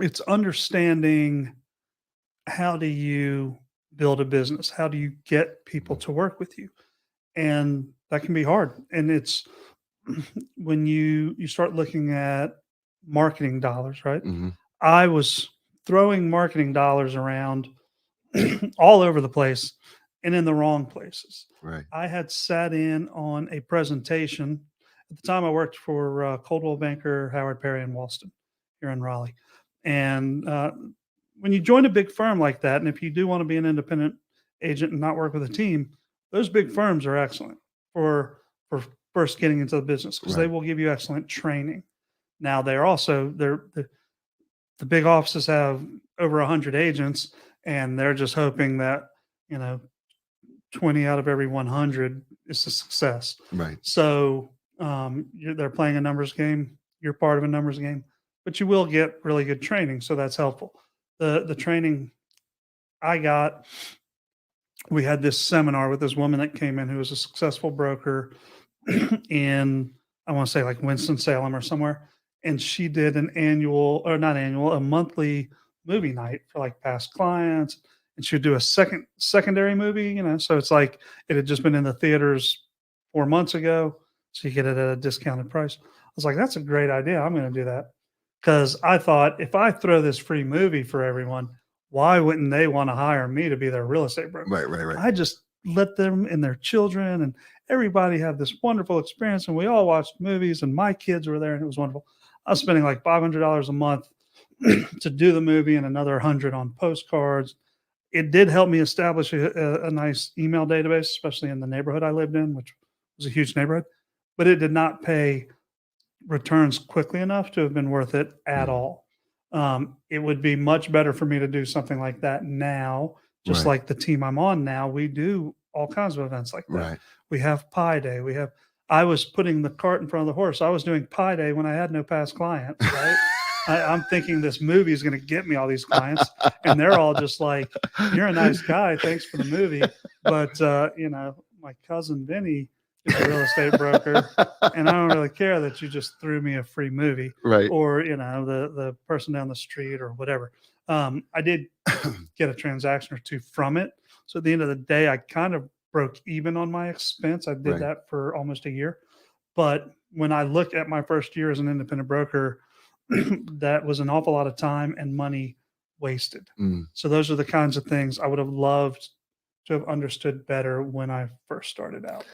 It's understanding, how do you build a business? How do you get people Mhm. to work with you? And that can be hard. And it's when you start looking at marketing dollars, right? Mhm. I was throwing marketing dollars around all over the place and in the wrong places. Right. I had sat in on a presentation. At the time, I worked for Coldwell Banker, Howard Perry, and Walston here in Raleigh. And when you join a big firm like that, and if you do want to be an independent agent and not work with a team, those big firms are excellent for first getting into the business because they Right. will give you excellent training. Now they're also the big offices have over 100 agents, and they're just hoping that, you know, 20 out of every 100 is a success. Right. So they're playing a numbers game. You're part of a numbers game, but you will get really good training. So that's helpful. The training I got, we had this seminar with this woman that came in who was a successful broker in, I want to say like Winston-Salem or somewhere. And she did an annual, or not annual, a monthly movie night for like past clients. And she would do a secondary movie, So it's like it had just been in the theaters 4 months ago. So you get it at a discounted price. I was like, that's a great idea. I'm going to do that. Because I thought if I throw this free movie for everyone, why wouldn't they want to hire me to be their real estate broker? Right. Right. Right. I just let them and their children and everybody have this wonderful experience. And we all watched movies, and my kids were there, and it was wonderful. I was spending like $500 a month to do the movie and another 100 on postcards. It did help me establish a nice email database, especially in the neighborhood I lived in, which was a huge neighborhood, but it did not pay returns quickly enough to have been worth it at Mm. all. It would be much better for me to do something like that now, just Right. like the team I'm on now. We do all kinds of events like that. Right. We have Pie Day. I was putting the cart in front of the horse. I was doing Pie Day when I had no past clients, right? I'm thinking this movie is going to get me all these clients, and they're all just like, "You're a nice guy. Thanks for the movie." But my cousin Vinny is a real estate broker, and I don't really care that you just threw me a free movie, Right. or the person down the street or whatever. I did get a transaction or two from it. So at the end of the day, I kind of broke even on my expense. I did Right. that for almost a year. But when I look at my first year as an independent broker, that was an awful lot of time and money wasted. Mm. So those are the kinds of things I would have loved to have understood better when I first started out.